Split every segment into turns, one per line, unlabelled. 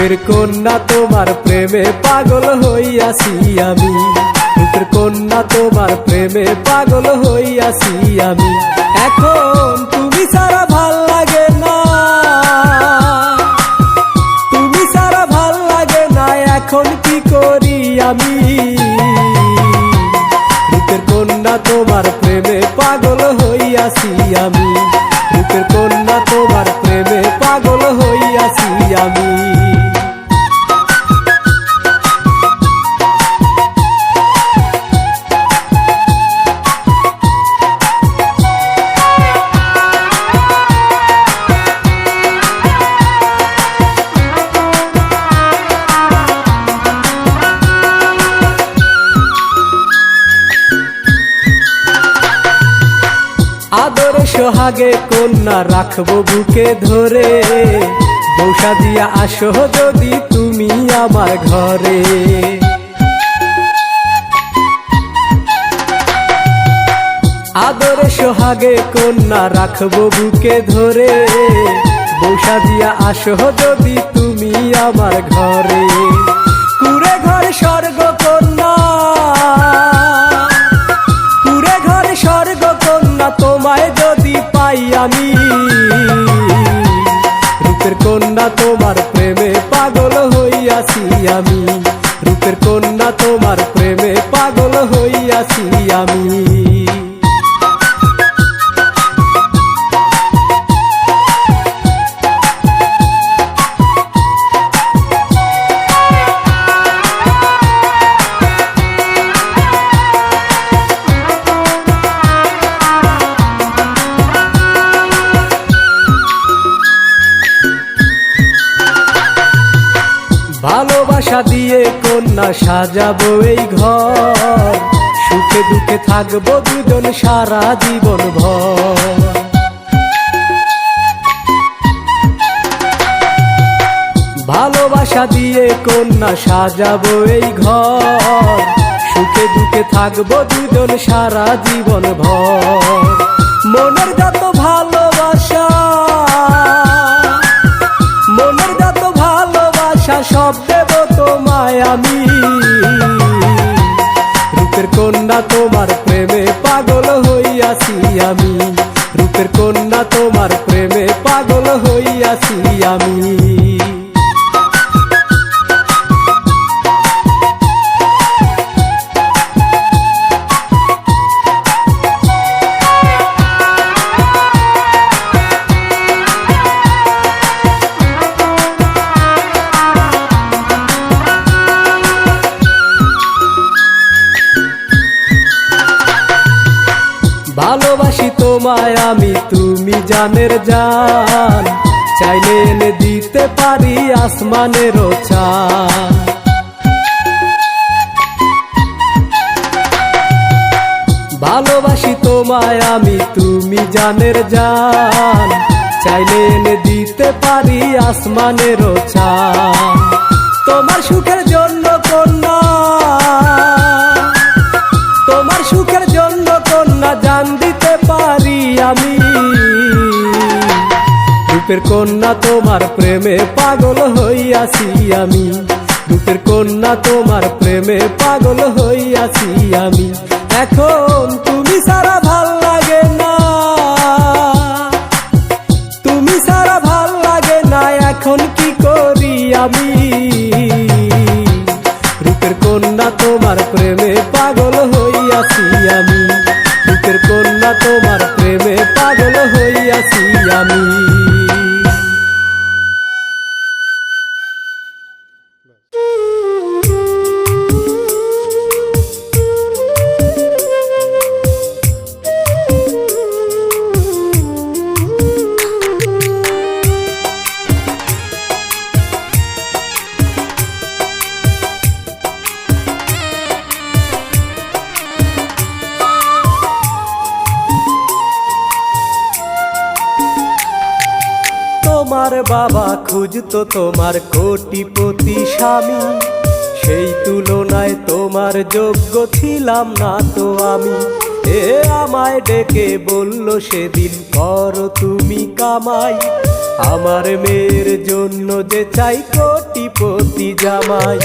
রূপের কন্যা তোমার প্রেমে পাগল হইয়াছি আমি, রূপের কন্যা তোমার প্রেমে পাগল হইয়াছি আমি। এখন তুমি ছাড়া ভাল লাগে না, তুমি ছাড়া ভাল লাগে না, এখন কি করি আমি। রূপের কন্যা তোমার প্রেমে পাগল হইয়াছি আমি, রূপের কন্যা তোমার প্রেমে পাগল হইয়াছি আমি। আদর সোহাগে কন্যা রাখবো বুকে ধরে, বৌসা দিয়া আসো যদি তুমি আমার ঘরে। আদর সোহাগে কন্যা রাখবো বুকে ধরে, বৌসা দিয়া আসো যদি তুমি আমার ঘরে। কুড়ে ঘর স্বর্গ কন্যা, কুড়ে ঘর স্বর্গ কন্যা, তোমায় যদি পাই আমি। রূপের কন্যা তোমার প্রেমে পাগল হইয়াছি আমি, রূপের কন্যা তোমার প্রেমে পাগল হইয়াছি আমি। ভালোবাসা দিয়ে কন্যা সাজাবো এই ঘর, সুখে দুঃখে থাকবো দুজন সারা জীবন ভর। ভালোবাসা দিয়ে কন্যা সাজাবো এই ঘর, সুখে দুঃখে থাকবো দুজন সারা জীবন ভর। মনের যত ভালোবাসা, মনের যত ভালোবাসা, সব দেব তোমায় আমি। রূপের কন্যা তোমার প্রেমে পাগল হইয়াছি আমি, রূপের কন্যা তোমার প্রেমে পাগল হইয়াছি আমি। ভালোবাসি তোমায় আমি, তুমি জানের জান, চাইলে এনে দিতে পারি আসমানেরও চাঁদ। ভালোবাসি তোমায় আমি, তুমি জানের জান, চাইলে এনে দিতে পারি আসমানেরও চাঁদ। তোমার সুখের জন্য কন্যা, তোমার সুখের জন্য কন্যা, জান দিতে পারি আমি। রূপের কন্যা তোমার প্রেমে পাগল হইয়াছি আমি, রূপের কন্যা তোমার প্রেমে পাগল হইয়াছি আমি। এখন তুমি ছাড়া ভাল লাগে না, তুমি ছাড়া ভাল লাগে না, এখন কি করি আমি। রূপের কন্যা তোমার প্রেমে পাগল হইয়াছি আমি, রূপের কন্যা তোমার প্রেমে পাগল হইয়াছি আমি। তোমার বাবা খুঁজতো তোমার কোটিপতি স্বামী, সেই তুলনায় তোমার যোগ্য ছিলাম না তো আমি। আমায় ডেকে বলল সেদিন করো তুমি কামাই, আমার মেয়ের জন্য যে চাই কোটিপতি জামাই,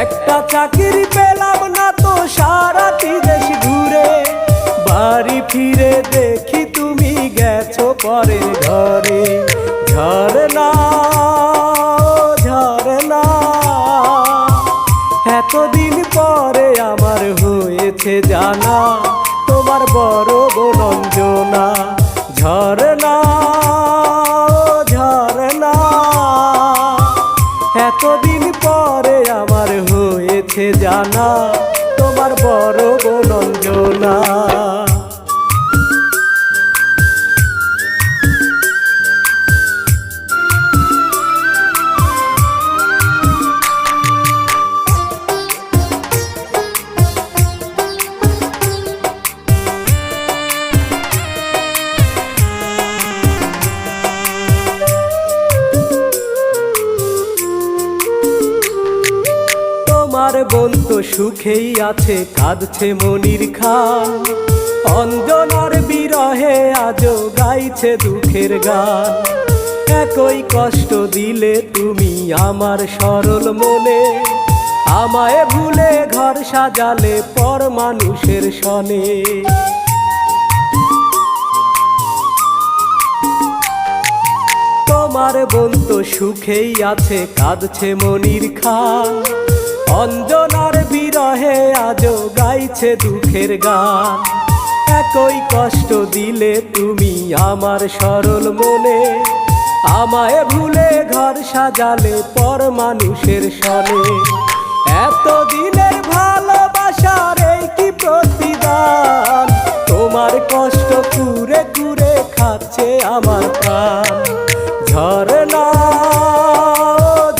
একটা চাকরি পেলাম না তো সারাটি দেশ ঘুরে, বাড়ি ফিরে দেখি তুমি গেছো পরের ঘরে। ঝরনা ঝরনা, এতদিন পরে আমার হয়েছে জানা তোমার বড় বোন অঞ্জনা। ঝরনা ঝরনা, এতদিন পরে আমার হয়েছে জানা তোমার বড় বোন অঞ্জনা। তোমার বোন তো সুখেই আছে, কাঁদছে মনির খান, অঞ্জনার বিরহে আজও গাইছে দুঃখের গান। একই কষ্ট দিলে তুমি আমার সরল মনে, আমায় ভুলে ঘর সাজালে পর মানুষের সনে। তোমার বোন তো সুখেই আছে, কাঁদছে মনির খান, অঞ্জনার বিরহে আজও গাইছে দুঃখের গান। একই কষ্ট দিলে তুমি আমার সরল মনে, আমায় ভুলে ঘর সাজালে পর মানুষের সনে। এতদিনের ভালোবাসার এই কি প্রতিদান, তোমার কষ্ট কুরে কুরে খাচ্ছে আমার প্রাণ। ঝরনা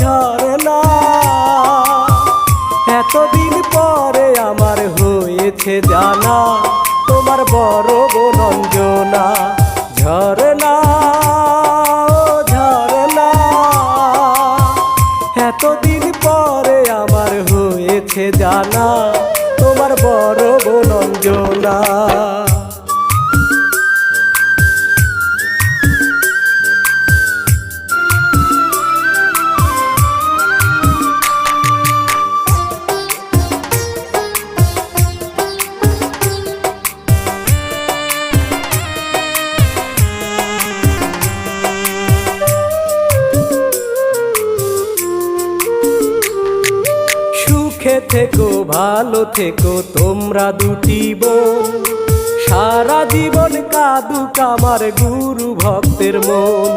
ঝরনা, এতদিন পরে আমার হয়েছে জানা তোমার বড় বোন অঞ্জনা। ঝরনা ঝরনা, এতদিন পরে আমার হয়েছে জানা তোমার বড় বোন অঞ্জনা। সুখে থেকো ভালো থেকো তোমরা দুটি বোন, সারা জীবন কাঁদুক আমার গুরু ভক্তের মন।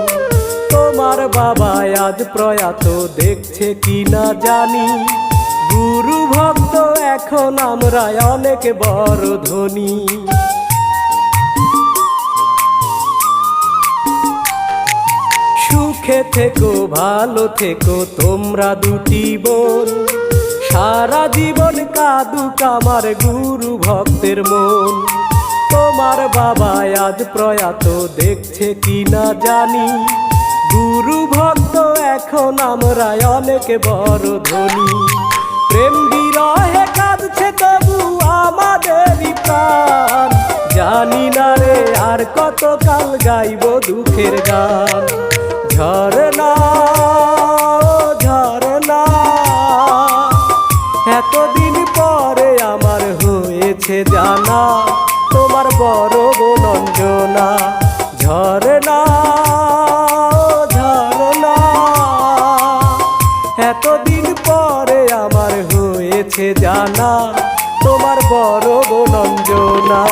তোমার বাবা আজ প্রয়াত দেখছে কি না জানি, গুরু ভক্ত এখন আমরা অনেক বড় ধনী। সুখে থেকো ভালো থেকো তোমরা দুটি বোন, সারা জীবন কাঁদুক আমার গুরু ভক্তের মন। তোমার বাবা আজ প্রয়াত দেখছে কি না জানি, গুরু ভক্ত এখন আমরা অনেক বড় ধনী। প্রেম বিরহে কাঁদছে তবু আমাদেরই প্রাণ, জানি না রে আর কতকাল গাইব দুঃখের গান। ঝরনা ঝরনা, এতদিন পরে আমার হয়েছে জানা তোমার বড় বোন অঞ্জনা। ঝরনা ঝরনা, এতদিন পরে আমার হয়েছে জানা তোমার বড় বোন অঞ্জনা।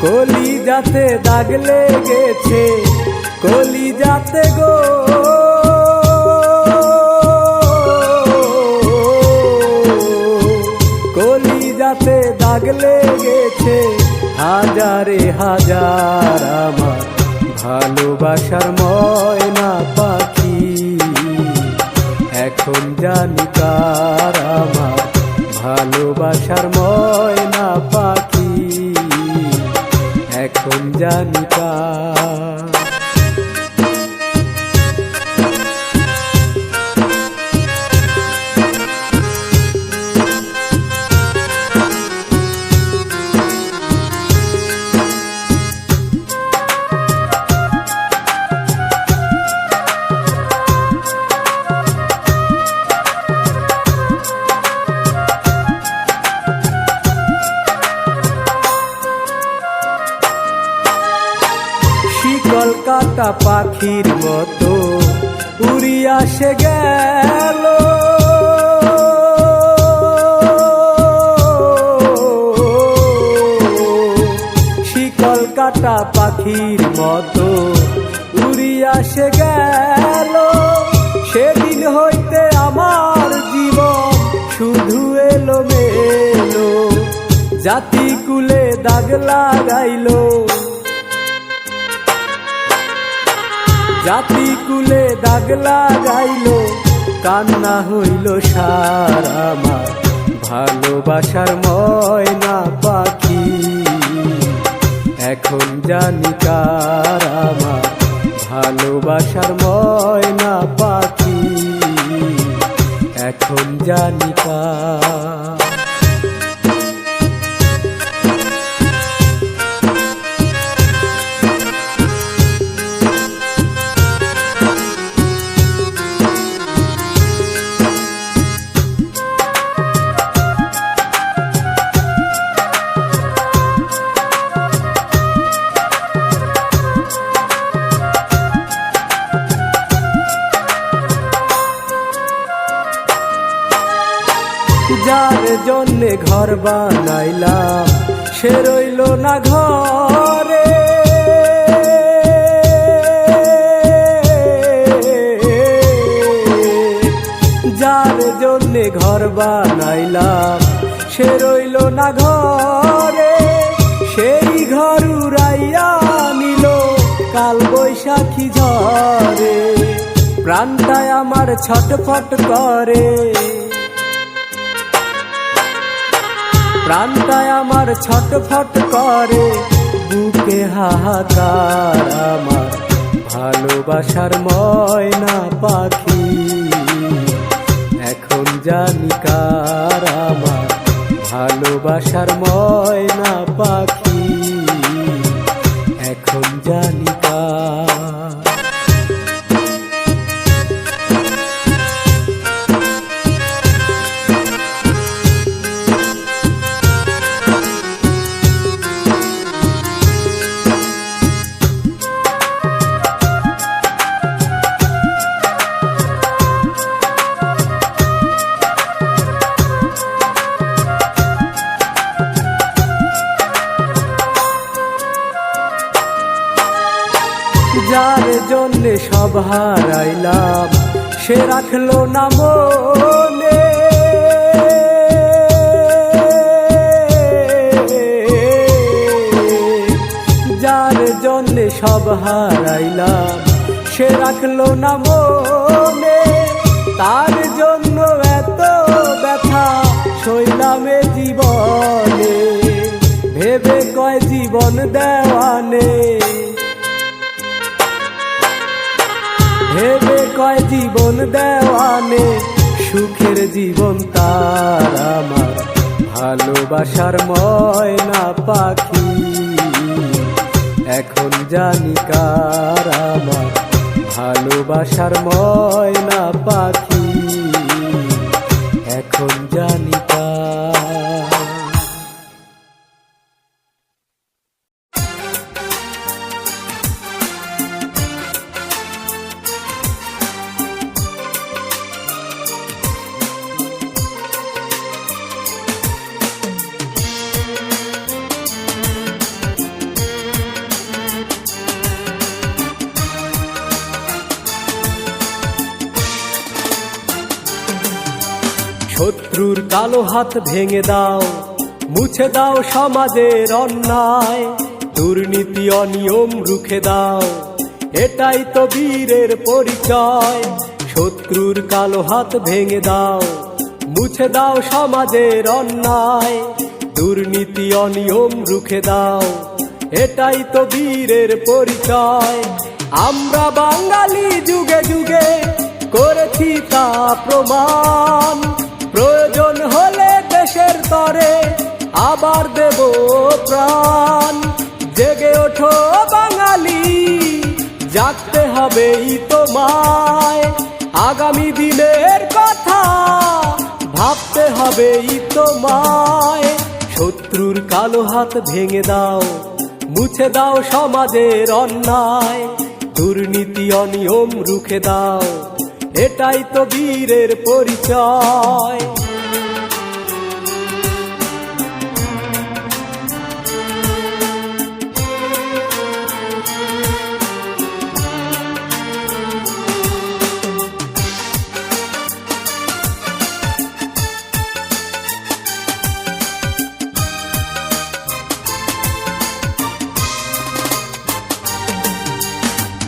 কলিজাতে দাগ লেগেছে কলিজাতে গো, কলিজাতে দাগ লেগেছে হাজারে হাজার আমার ভালোবাসার ময়না পাখি, এখন জানি কার আমার ভালোবাসার ময়না পাখি, এখন জানি কার। কলকাতা পাখির মতো উড়িয়া সে গেল, কলকাতা পাখির মতো উড়িয়া সে গেল। সেদিন হইতে আমার জীবন শুধু এলো মেলো, জাতি কুলে দাগ লাগাইল, জাতি কুলে দাগ লাগাইল, কান্না হইল সার আমার ভালোবাসার ময়না পাখি, এখন জানি কার আমার ভালোবাসার ময়না পাখি, এখন জানি কার। যার জন্যে ঘর বানাইলাম সে রইল না ঘরে, যার জন্যে ঘর বানাইলাম সে রইল না ঘরে, সেই ঘর উড়াইয়া নিল কাল বৈশাখী ঝড়ে, প্রাণটায় আমার ছটফট করে, প্রাণটায় আমার ছটফট করে, বুকে হাহাকার আমার ভালোবাসার ময়না পাখি, এখন জানি কার আমার ভালোবাসার ময়না পাখি, এখন জানি কার। যার জন্যে সব হারাইলাম সে রাখলো না মনে, যার জন্যে সব হারাইলাম সে রাখলো না মনে, তার জন্য এত ব্যথা সইলামে জীবনে, ভেবে কয় জীবন দেওয়ানে, ভেবে কয় জীবন দেওয়ানে, সুখের জীবন তার আমার ভালোবাসার ময়না পাখি, এখন জানি কার আমার ভালোবাসার ময়না পাখি, এখন জানি কার। শত্রুর কালো হাত ভেঙে দাও, মুছে দাও সমাজের অন্যায়, দুর্নীতি অনিয়ম রুখে দাও, এটাই তো বীরের পরিচয়। শত্রুর কালো হাত ভেঙে দাও, মুছে দাও সমাজের অন্যায়, দুর্নীতি অনিয়ম রুখে দাও, এটাই তো বীরের পরিচয়। আমরা বাঙালি যুগে যুগে করেছি তা প্রমাণ, প্রয়োজন হলে দেশের তরে আবার দেব প্রাণ। জেগে ওঠো বাঙালি, জাগতে হবেই তোমায়, আগামী দিনের কথা ভাবতে হবেই তোমায়। শত্রুর কালো হাত ভেঙে দাও, মুছে দাও সমাজের অন্যায়, দুর্নীতি অনিয়ম রুখে দাও, এটাই তো বীরের পরিচয়।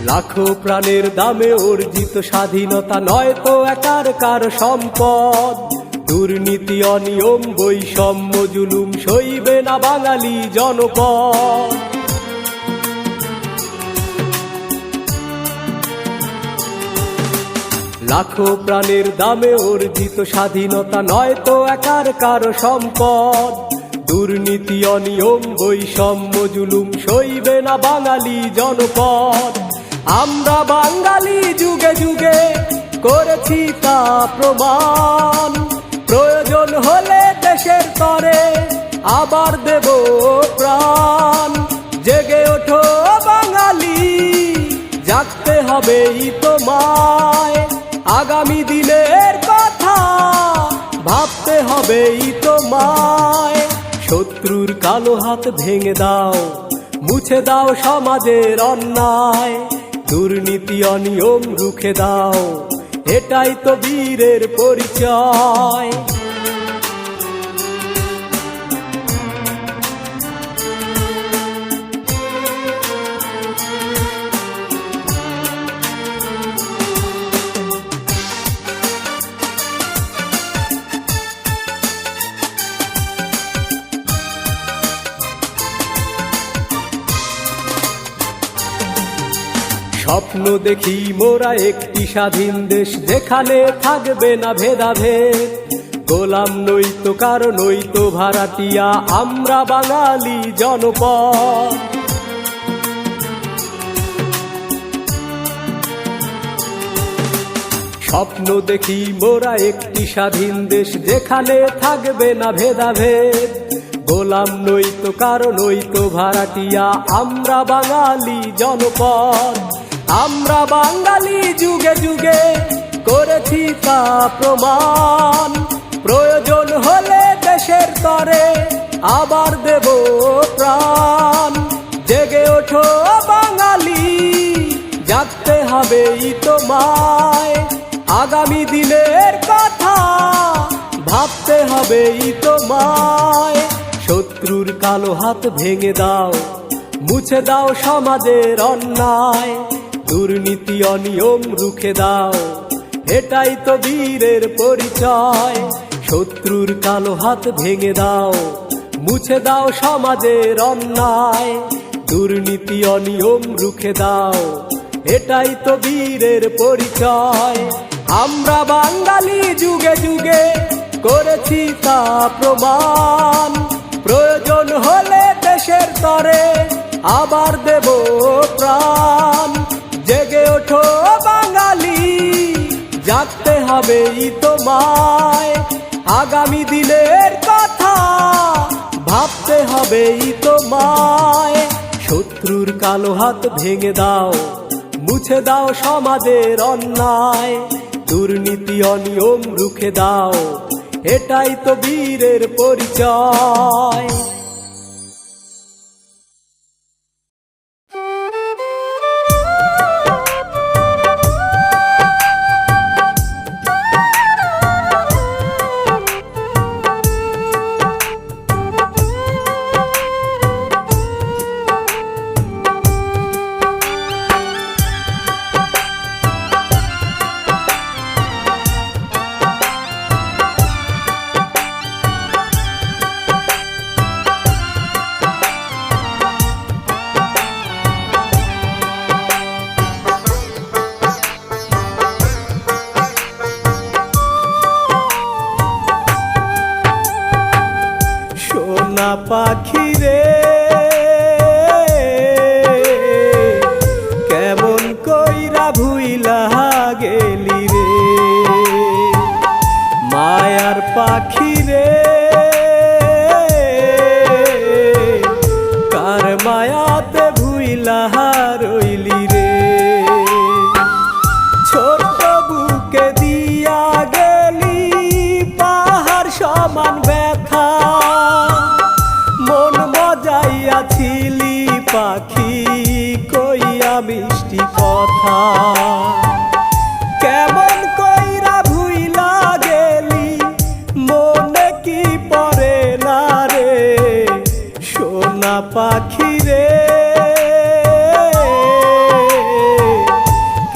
লাখো প্রাণের দামে অর্জিত স্বাধীনতা নয় তো একার কার সম্পদ, দুর্নীতি অনিয়ম বৈষম্য জুলুম সইবে না বাঙালি জনপদ। লাখো প্রাণের দামে অর্জিত স্বাধীনতা নয় তো একার কার সম্পদ, দুর্নীতি অনিয়ম বৈষম্য জুলুম সইবে না বাঙালি জনপদ। আমরা বাঙালি যুগে যুগে করেছি তা প্রমাণ, প্রয়োজন হলে দেশের তরে আবার দেব প্রাণ। জেগে ওঠো বাঙালি, জাগতে হবেই তোমায়, আগামী দিনের কথা ভাবতে হবেই তোমায়। শত্রুর কালো হাত ভেঙে দাও, মুছে দাও সমাজের অন্যায়, দুর্নীতি অনিয়ম রুখে দাও, এটাই তো বীরের পরিচয়। স্বপ্ন দেখি মোরা একটি স্বাধীন দেশ, যেখানে থাকবে না ভেদাভেদ, গোলাম নইতো কারো নইতো ভাড়াটিয়া, আমরা বাঙালি জনপদ। স্বপ্ন দেখি মোরা একটি স্বাধীন দেশ, যেখানে থাকবে না ভেদাভেদ, গোলাম নইতো কারো নইতো ভাড়াটিয়া, আমরা বাঙালি জনপদ। আমরা বাঙালি যুগে যুগে করেছি তা প্রমাণ, প্রয়োজন হলে দেশের তরে আবার দেব প্রাণ। জেগে ওঠো বাঙালি, জাগতে হবেই তোমায়, আগামী দিনের কথা ভাবতে হবেই তোমায়। শত্রুর কালো হাত ভেঙে দাও, মুছে দাও সমাজের অন্যায়, দুর্নীতি অনিয়ম রুখে দাও, এটাই তো বীরের পরিচয়। শত্রুর কালো হাত ভেঙে দাও, মুছে দাও সমাজের অন্যায়, দুর্নীতি অনিয়ম রুখে দাও, এটাই তো বীরের পরিচয়। আমরা বাঙালি যুগে যুগে করেছি তা প্রমাণ, প্রয়োজন হলে দেশের তরে আবার দেব প্রাণ। জেগে ওঠো বাঙালি, জাগতে হবেই তোমায়, আগামী দিনের কথা ভাবতে হবেই তোমায়। শত্রুর কালো হাত ভেঙে দাও, মুছে দাও সমাজের অন্যায়, দুর্নীতি অনিয়ম রুখে দাও, এটাই তো বীরের পরিচয়। ভুইলা রইলি রে। ছোট্ট বুকে দিয়া গেলি পাহাড় সমান ব্যথা, মন মজাইয়াছিলি পাখি কইয়া মিষ্টি কথা। কেমন কইরা ভুইলা গেলি মনে কি পড়ে না রে সোনা পাখি রে।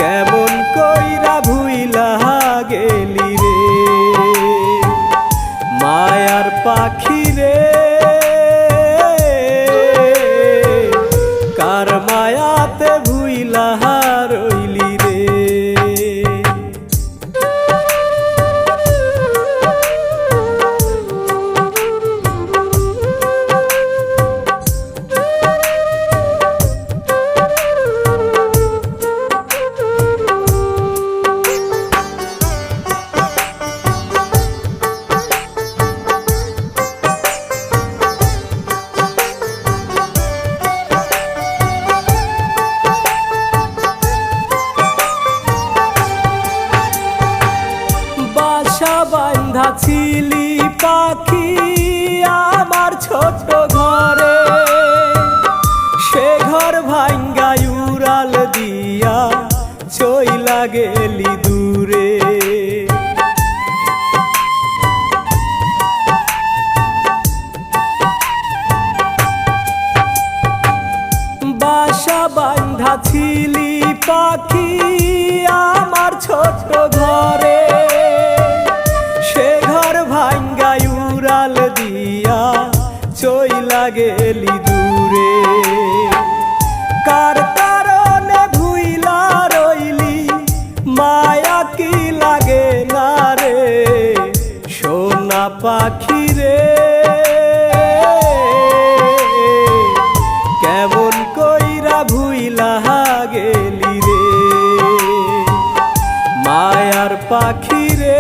কেমন কইরা ভুইলা গেলি রে মায়ার পাখি রে। কার মায়াতে ভুইলা রইলি রে। বান্ধা ছিলি পাখি আমার ছোট ঘরে, সে ঘর ভাঙ্গা উড়াল দিয়া চইলা গেলি দূরে। বাসা বান্ধা ছিলি পাখি আমার ছোট ঘরে, সে ঘর ভাঙ্গা উড়াল দিয়া চইলা গেলি দূরে। কার কারণে ভুইলা রইলি মায়া কি লাগে না রে সোনা পাখি রে। কেমন কইরা ভুইলা গেলি রে মায়ার পাখি রে।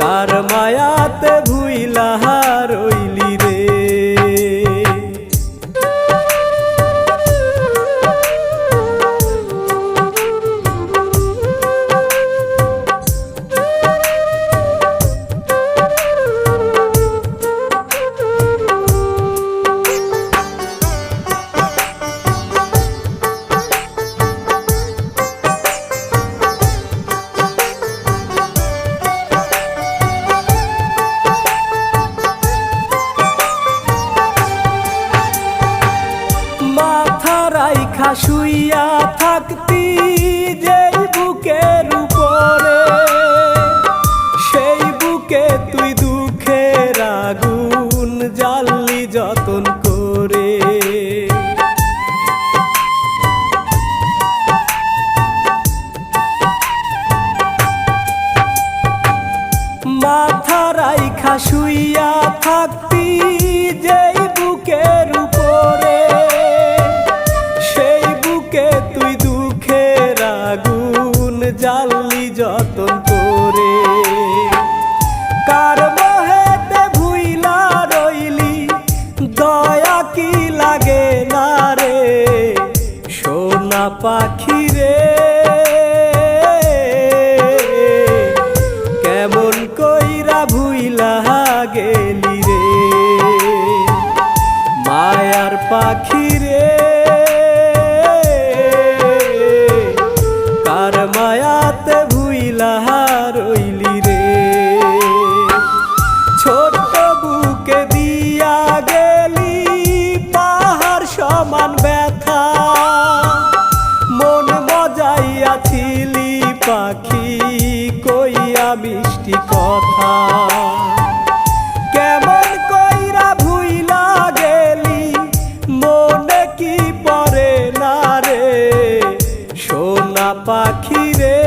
কার মায়াতে ভুইলা রইলি রে। রাইখা শুইয়া থাকতি যেই বুকের উপরে, সেই বুকে তুই দুঃখের আগুন জ্বাললি যতন করে। মাথা রাইখা শুইয়া থাকতি যেই বুকের উপরে, তুই দুঃখের আগুন জ্বাললি যতন করে। কার মোহেতে ভুইলা রইলি দয়া কি লাগে না রে সোনা পাখি রে। কেমন কইরা ভুইলা গেলি রে মায়ার পাখি রে। কার মায়াতে ভুইলা রইলি রে। ছোট্ট বুকে দিয়া গেলি পাহাড় সমান ব্যথা, মন মজাইয়াছিলি পাখি কইয়া মিষ্টি কথা। কেমন কইরা ভুইলা গেলি মনে কি পড়ে না রে সোনা পাখি রে।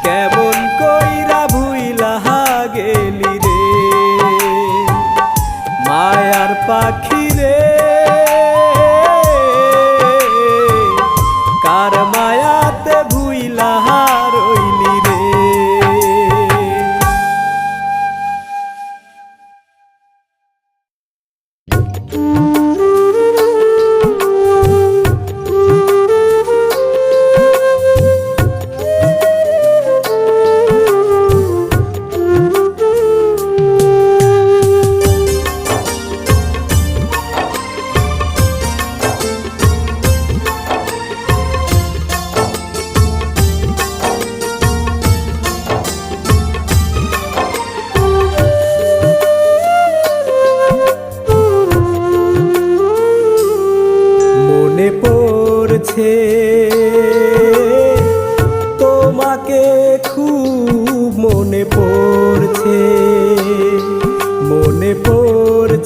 কেমন কইরা ভুইলা গেলি রে মায়ার পাখি রে। কার মায়াতে ভুইলা রইলি রে।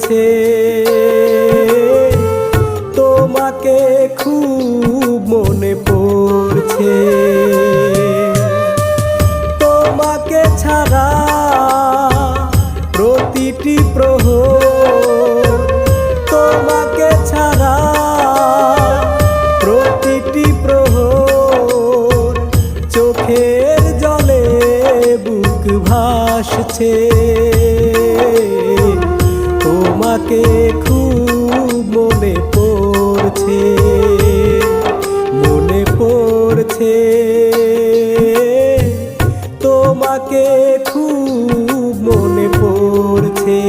পড়ছে, তোমাকে খুব মনে পড়ছে। তোমাকে ছাড়া প্রতিটি প্রহর, তোমাকে ছাড়া প্রতিটি প্রহর, চোখের জলে বুক ভাসছে। তোমাকে খুব মনে পড়ছে, মনে পড়ছে, তোমাকে খুব মনে পড়ছে।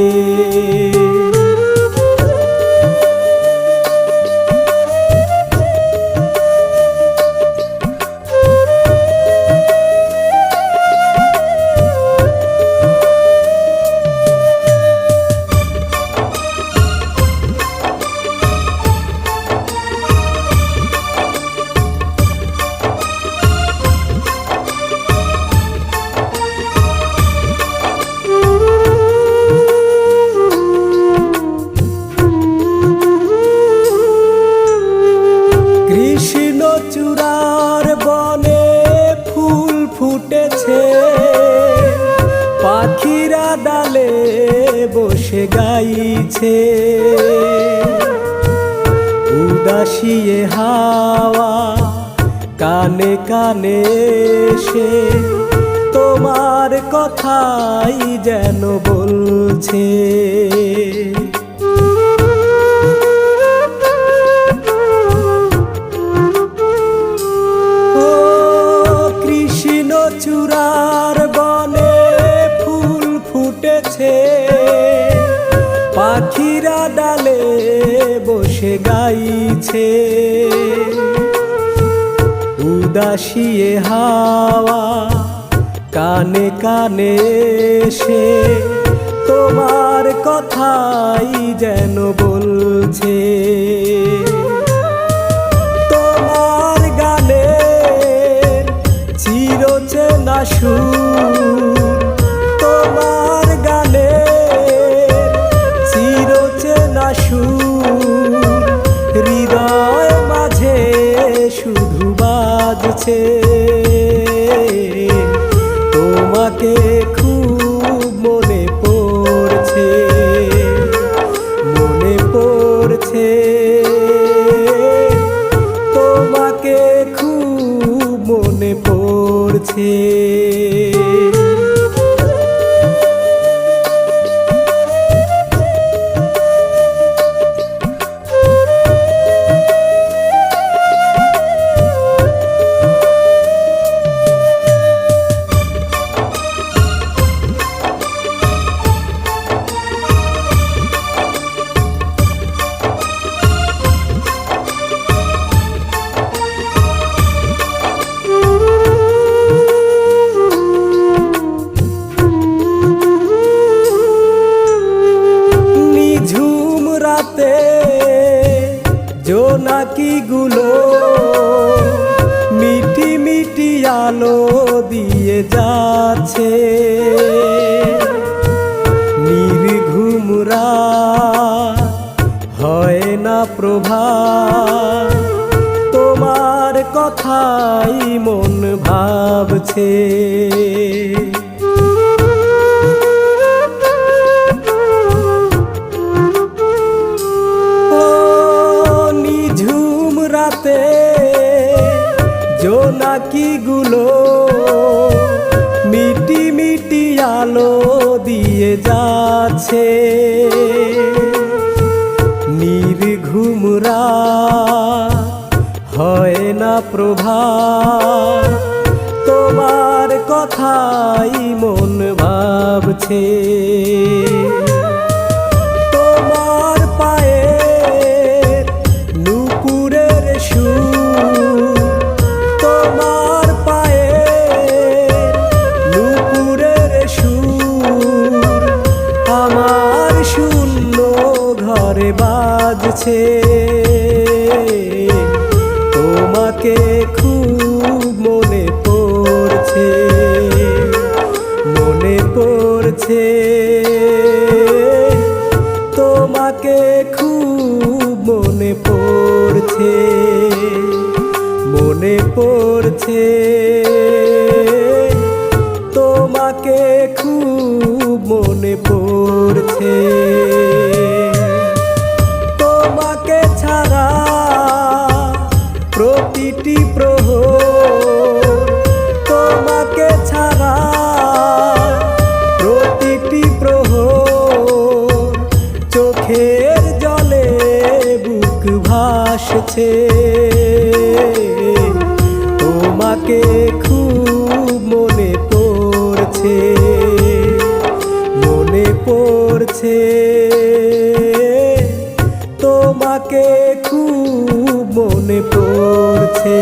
কৃষ্ণচূড়ার বনে ফুল ফুটেছে, পাখিরা ডালে বসে গাইছে। উদাসী হাওয়া কানে কানে এসে তোমার কথাই যেন বলছে। কৃষ্ণচূড়ার বনে ফুল ফুটেছে, পাখিরা ডালে বসে গাইছে। উদাসী হাওয়া কানে কানে এসে তোমার কথাই যেন বলছে। তোমার গানের চিরচেনা সুর, তোমার গানের চিরচেনা সুর, হৃদয় মাঝে শুধু বাজছে। তোমাকে খুব মনে পড়ছে, মনে পড়ছে, তোমাকে খুব মনে পড়ছে। জোনাকিগুলো মিটি মিটি আলো দিয়ে যাচ্ছে। নির্ঘুম রাত হয় না প্রভাত, তোমার কথাই মন ভাবছে। রাতে জোনাকিগুলো মিটি মিটি আলো দিয়ে যাচ্ছে। নির্ঘুম রাত হয় না প্রভাত, তোমার কথাই মন ভাবছে। তোমার পায়ের নুপুরের সুর, তোমার পায়ের নুপুরের সুর, আমার শূন্য ঘরে বাজছে। তোমাকে খুব মনে পড়ছে, মনে পড়ছে। তোমার আছে, তোমাকে খুব মনে পড়ছে। তোমাকে ছাড়া প্রতিটি প্রহর, তোমাকে ছাড়া প্রতিটি প্রহর, চোখের জলে বুক ভাসছে। তোমাকে খুব মনে পড়ছে, মনে পড়ছে। তোমাকে খুব মনে পড়ছে।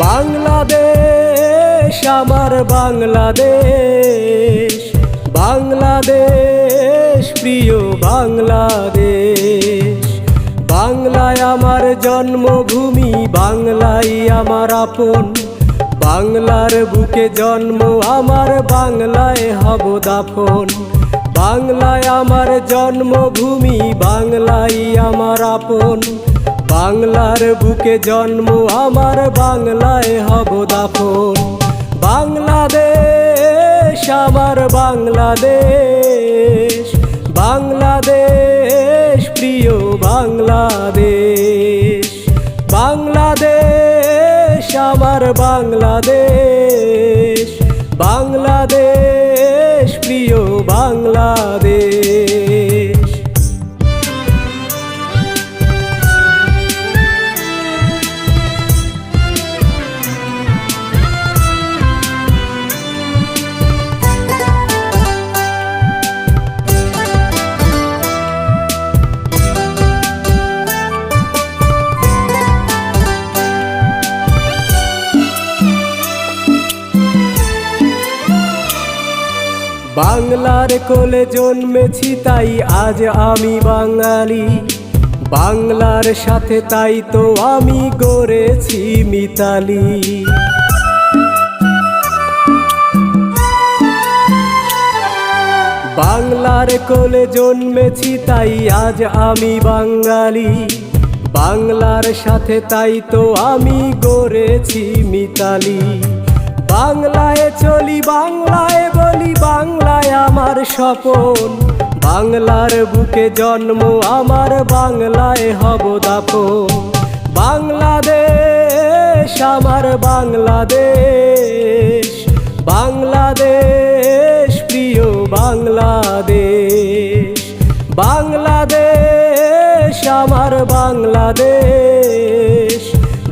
বাংলাদেশ আমার বাংলাদেশ, বাংলাদেশ প্রিয় বাংলাদেশ। বাংলায় আমার জন্মভূমি, বাংলাই আমার আপন। বাংলার বুকে জন্ম আমার, বাংলায় হব দাফন। বাংলায় আমার জন্মভূমি, বাংলাই আমার আপন। বাংলার বুকে জন্ম আমার, বাংলায় হব দাফন। বাংলাদেশ আমার বাংলাদেশ, বাংলাদেশ প্রিয় বাংলাদেশ। বাংলাদেশ আমার বাংলাদেশ, বাংলাদেশ প্রিয় বাংলাদেশ। বাংলার কোলে জন্মেছি তাই আজ আমি বাঙালি। বাংলার সাথে তাই তো আমি গড়েছি মিতালি। বাংলার কোলে জন্মেছি তাই আজ আমি বাঙালি। বাংলার সাথে তাই তো আমি গড়েছি মিতালি। বাংলায় চলি, বাংলায় বলি, বাংলায় আমার স্বপন। বাংলার বুকে জন্ম আমার, বাংলায় হব দাফন। বাংলাদেশ আমার বাংলাদেশ, বাংলাদেশ প্রিয় বাংলাদেশ। বাংলাদেশ আমার বাংলাদেশ,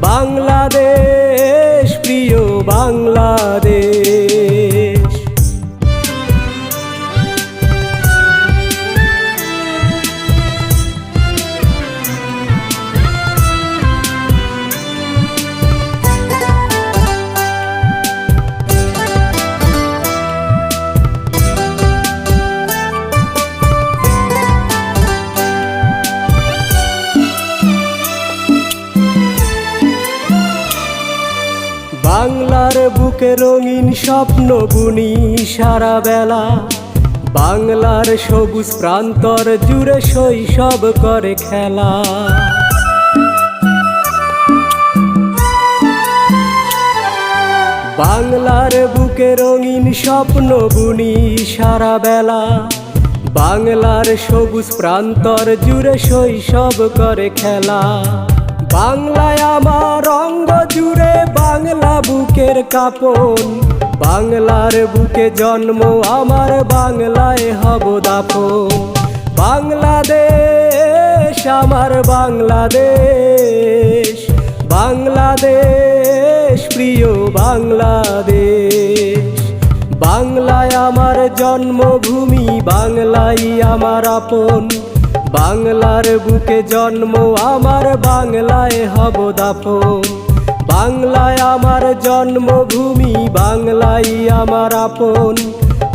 বাংলাদেশ প্রিয় বাংলাদেশ। বাংলার বুকে রঙিন স্বপ্ন বুনি সারা বেলা। বাংলার সবুজ প্রান্তর জুড়ে শৈশব করে খেলা। বাংলার বুকে রঙিন স্বপ্ন বুনি সারা বেলা। বাংলার সবুজ প্রান্তর জুড়ে শৈশব করে খেলা। বাংলায় আমার অঙ্গ জুড়ে, বাংলা বুকের কাপন। বাংলার বুকে জন্ম আমার, বাংলায় হব দাফন। বাংলাদেশ আমার বাংলাদেশ, বাংলাদেশ প্রিয় বাংলাদেশ। বাংলায় আমার জন্মভূমি, বাংলাই আমার আপন। বাংলার বুকে জন্ম আমার, বাংলায় হব দাফন। বাংলায় আমার জন্মভূমি, বাংলাই আমার আপন।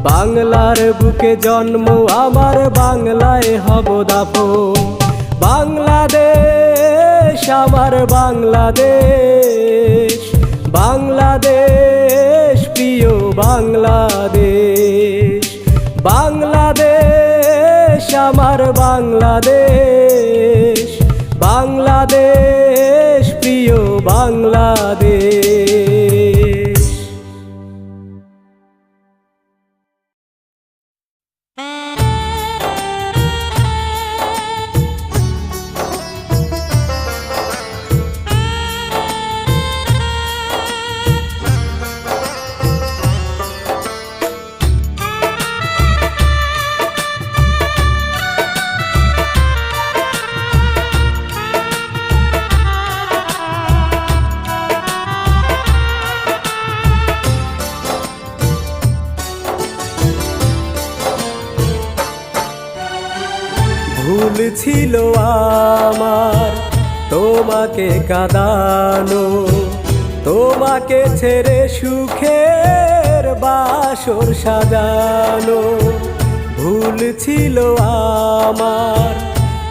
বাংলার বুকে জন্ম আমার, বাংলায় হব দাফন। বাংলাদেশ আমার বাংলাদেশ, বাংলাদেশ প্রিয় বাংলাদেশ। বাংলাদেশ আমার বাংলাদেশ, বাংলাদেশ প্রিয় বাংলাদেশ। ভুল ছিল আমার তোমাকে কাঁদানো, তোমাকে ছেড়ে সুখের বাসর সাজানো। ভুল ছিল আমার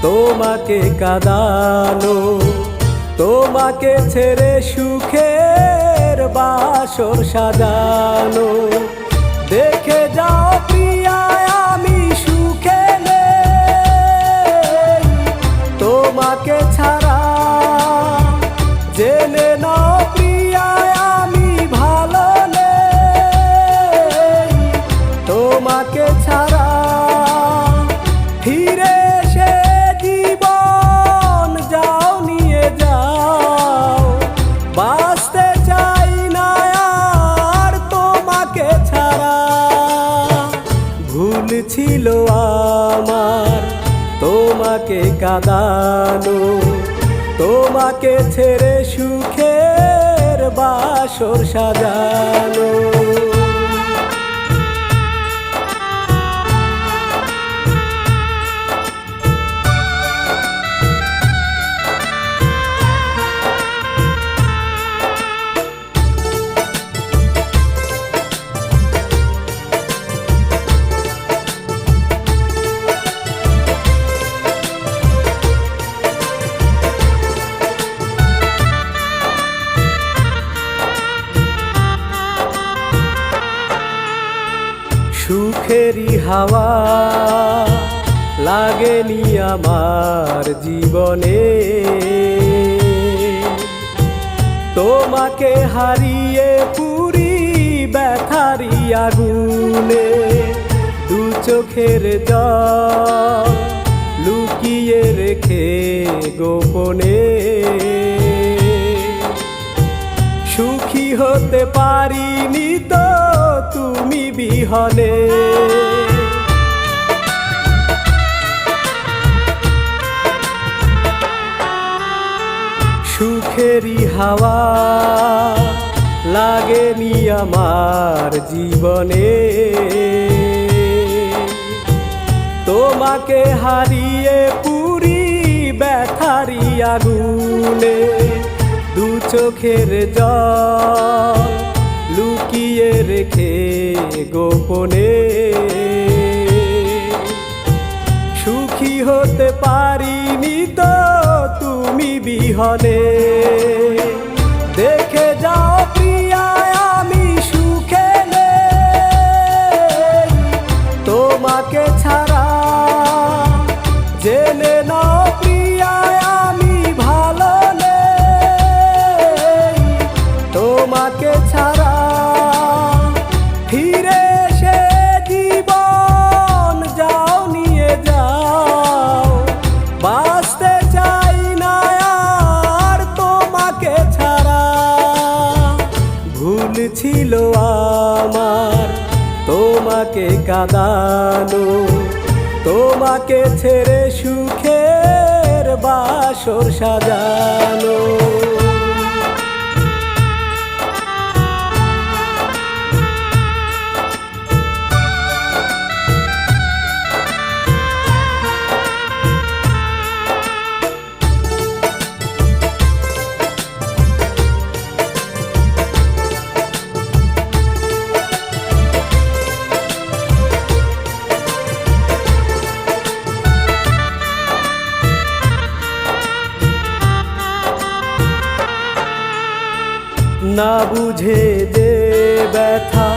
তোমাকে কাঁদানো, তোমাকে ছেড়ে সুখের বাসর সাজানো। দেখে যাও প্রিয়া আমি সুখে নেই তোমাকে ছাড়া, জেনে নাও প্রিয়া আমি ভালো নেই তোমাকে ছাড়া। ফিরে এসে জীবন যাও নিয়ে যাও, বাঁচতে চাই না আর তোমাকে ছাড়া। ভুল ছিল আমার তোমাকে কাঁদানো, তোমাকে ছেড়ে সুখের বাসর সাজানো। সুখেরই হাওয়া লাগেনি আমার জীবনে, তোমাকে হারিয়ে পুরি ব্যথারি আগুনে। দু চোখের জল লুকিয়ে রেখে গোপনে, সুখী হতে পারিনি তো তুমি বিহনে। সুখেরই হাওয়া লাগেনি আমার জীবনে, তোমাকে হারিয়ে পুরি ব্যথারি আগুনে। দু চোখের জল লুকিয়ে রেখে গোপনে, সুখী হতে পারিনি তো তুমি বিহনে। দেখে যাও প্রিয়া আমি সুখে নেই তোমাকে ছাড়া, জেনে নাও প্রিয়া আমি ভালো নেই তোমাকে ছাড়া। ফিরে এসে জীবন যাও নিয়ে যাও, বাঁচতে চাই না আর তোমাকে ছাড়া। ভুল ছিল আমার তোমাকে কাঁদানো, তোমাকে ছেড়ে সুখের বাসর সাজানো। বুঝে যে ব্যথা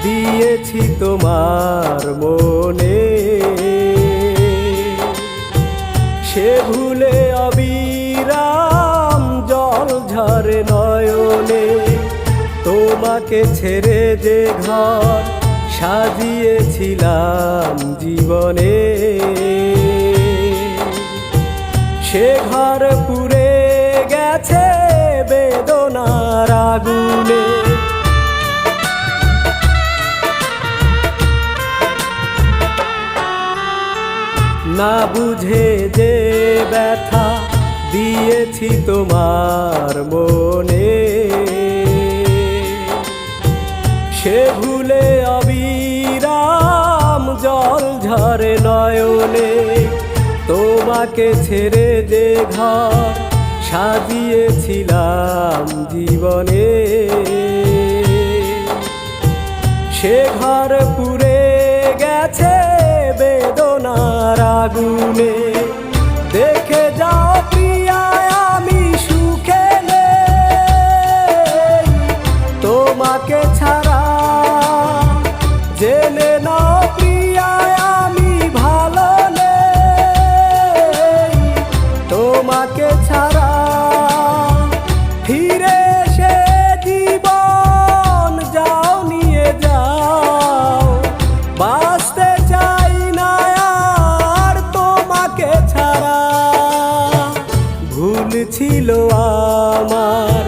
দিয়েছি তোমার মনে, সে ভুলে অবিরাম জল ঝরে নয়নে। তোমাকে ছেড়ে যে ঘর সাজিয়েছিলাম জীবনে, সে ঘর পুড়ে গেছে বেদনার আগুনে। না বুঝে যে ব্যথা দিয়েছি তোমার মনে, সে ভুলে অবিরাম জল ঝরে নয়নে। তোমাকে ছেড়ে যে ঘর সাজিয়েছিলাম জীবনে, সে ঘর পুড়ে গেছে বেদনার আগুনে। দেখে যাও প্রিয়া আমি সুখে নেই তোমাকে ছাড়া, জেনে নাও প্রিয়া আমি ভালো নেই তোমাকে ছাড়া। ফিরে এসে জীবন যাও নিয়ে যাও, বাঁচতে চাই না আর তোমাকে ছাড়া। ভুল ছিল আমার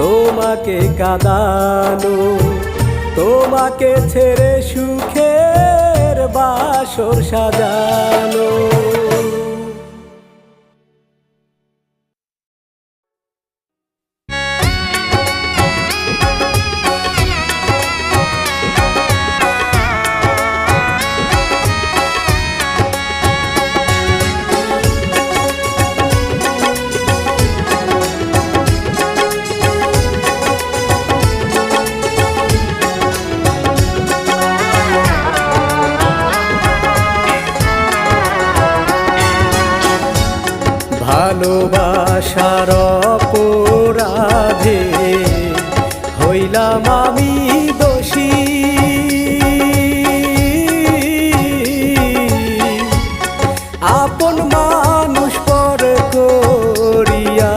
তোমাকে কাঁদানো, তোমাকে ছেড়ে সুখের বাসর সাজানো। ভালোবাসার অপরাধে হইলাম আমি দোষী, আপন মানুষ পর করিয়া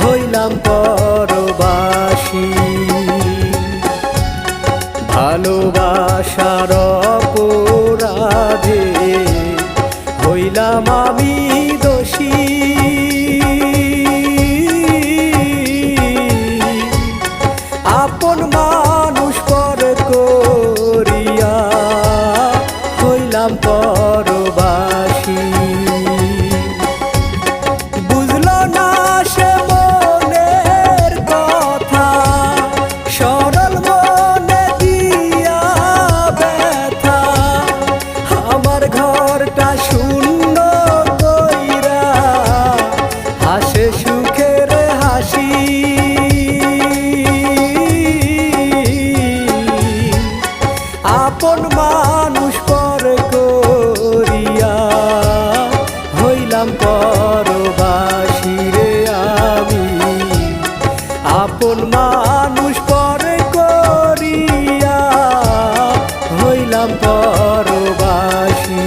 হইলাম পরবাসী। ভালোবাসার অপরাধে হইলাম আমি দোষী, আপন মানুষ পর করিয়া হইলাম পরবাসী। বুঝলো না সে মনের কথা, সরল মনে দিয়া ব্যথা, আমার ঘরটা শূন্য কইরা হাসে সুখের হাসি। আপন মানুষ পর করিয়া হইলাম পরবাসী রে আমি, আপন মানুষ পর করিয়া হইলাম পরবাসী।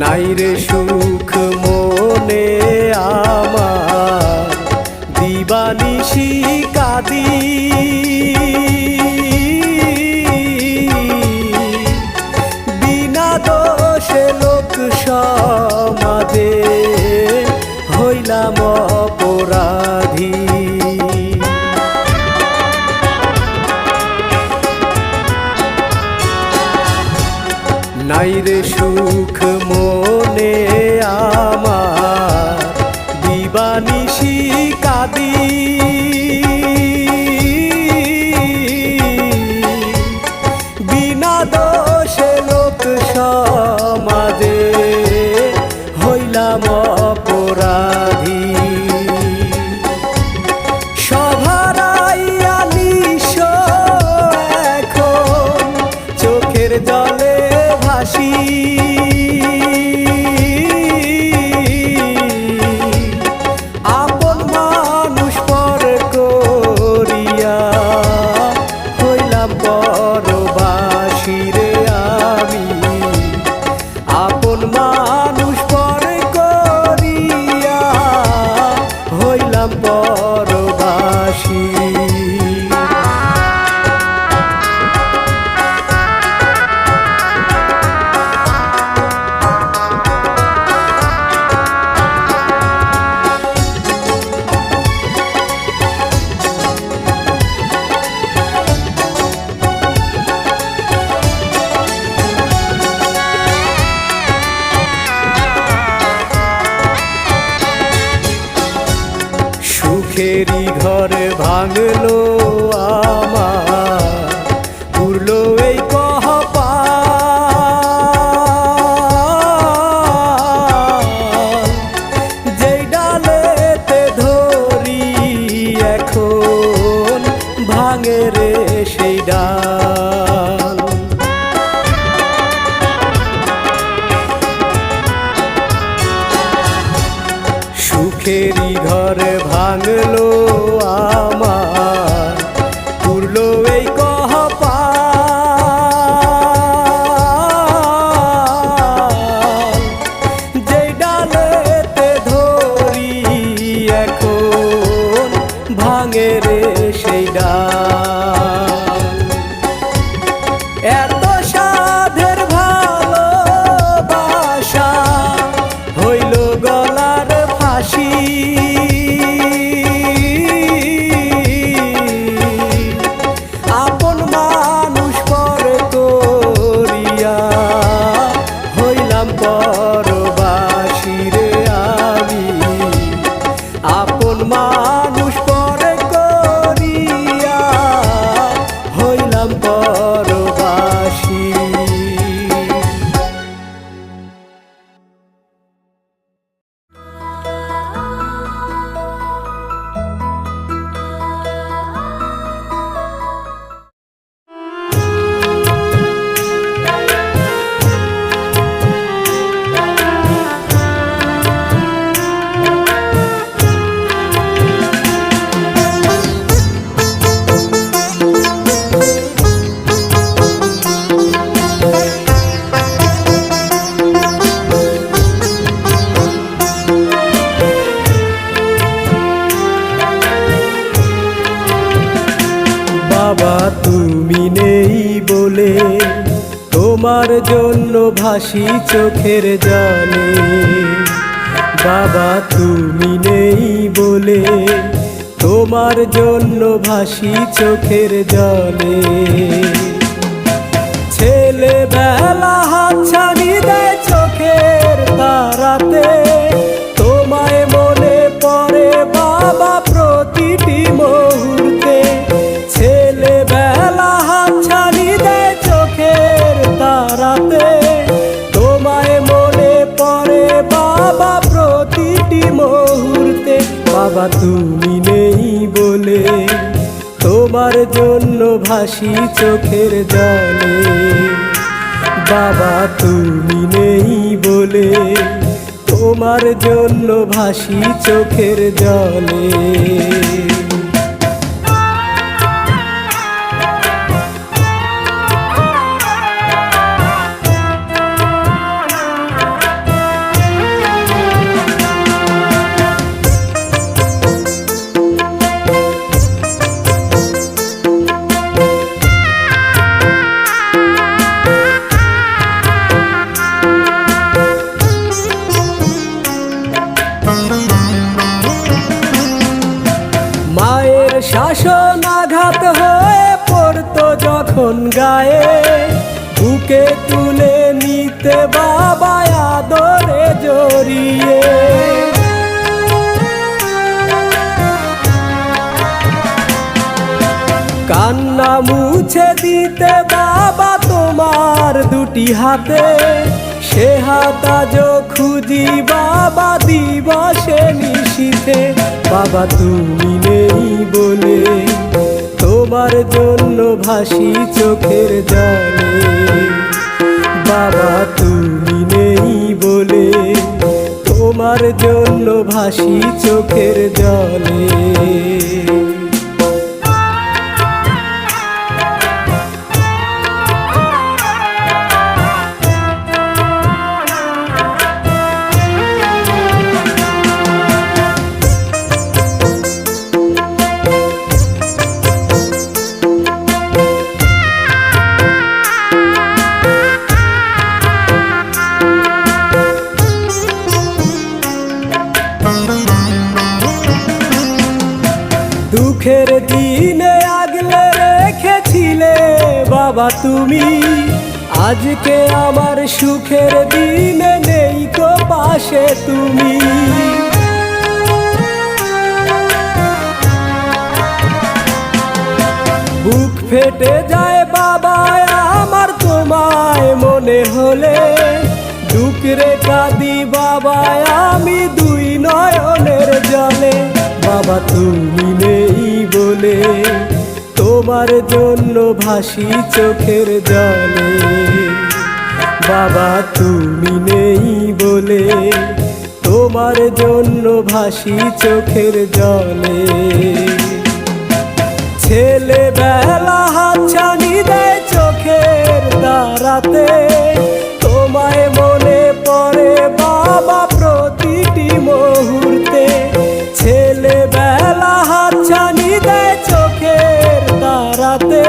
নাই রে সুখ মনে আমার, দিবানিশি কাঁদি, বিনা দোষে লোক সমাজে হইলাম অপরাধী। নাই রে সুখ মনে আমার, দিবানিশি কাঁদি, বিনা দোষে লোক সমাজে হইলাম অপরাধী। সভারাইয়া নিঃস্ব এখন চোখের জলে ভাসি। আপন মানুষ পর করিয়া হইলাম পরবাসী রে আমি। আপন মানুষ পর করিয়া হইলাম পরবাসী। সুখেরই ঘর ভাঙলো আমার, পুরলো এই কপাল। যেই ডালেতে ধরি এখন ভাঙে রে সেই ডাল। সুখেরই ঘর ভাঙলো আমার, পুরলো এই কপাল। যেই ডালেতে ধরি এখন ভাঙে রে সেই ডাল। এত সাধের ভালোবাসা হইল গলার ফাঁসি। আপন মানুষ পর করিয়া হইলাম পরবাসী রে আমি। আপন মানুষ পর করিয়া হইলাম পরবাসী। বাবা তুমি নেই বলে তোমার জন্য ভাসি চোখের জলে। বাবা তুমি নেই বলে তোমার জন্য ভাসি চোখের জলে। ছেলেবেলা হাতছানি দেয় চোখের তারাতে, তোমায় মনে পড়ে বাবা প্রতিটি মুহূর্তে। ছেলেবেলা হাতছানি দেয় চোখের তারাতে, তোমায় মনে পড়ে বাবা প্রতিটি মুহূর্তে। বাবা তুমি নেই বলে তোমার জন্য ভাসি চোখের জলে। বাবা তুমি নেই বলে তোমার জন্য ভাসি চোখের জলে। শাসন আঘাত হয়ে পড়তো যখন গায়ে, বুকে তুলে নিতে বাবা আদরে জড়িয়ে। কান্না মুছে দিতে বাবা তোমার দুটি হাতে, সে হাত আজ খুঁজি বাবা দিবসে নিশীথে। বাবা তুমি নেই বলে তোমার জন্য ভাসি চোখের জলে। বাবা তুমি নেই বলে তোমার জন্য ভাসি চোখের জলে। দুঃখের দিনে আগলে রেখেছিলে বাবা তুমি, আজকে আমার সুখের দিনে নেই গো পাশে তুমি। বুক ফেটে যায় বাবা আমার তোমায় মনে হলে, ডুকরে কাঁদি বাবা আমি দুই নয়নের জলে। বাবা তুমি নেই বলে তোমার জন্য ভাসি চোখের জলে। বাবা তুমি নেই বলে তোমার জন্য ভাসি চোখের জলে। ছেলেবেলা হাতছানি দেয় চোখের তারাতে, তোমায় মনে পড়ে বাবা প্রতিটি মুহূর্তে। ছেলেবেলা হাতছানি দেয় চোখের তারাতে,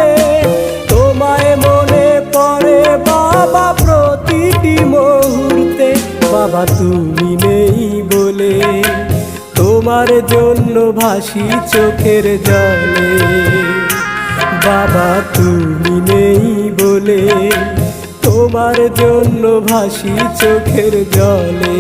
তোমায় মনে পড়ে বাবা প্রতিটি মুহূর্তে। বাবা তুমি নেই বলে তোমার জন্য ভাসি চোখের জলে। বাবা তুমি নেই বলে তোমার জন্য ভাসি চোখের জলে।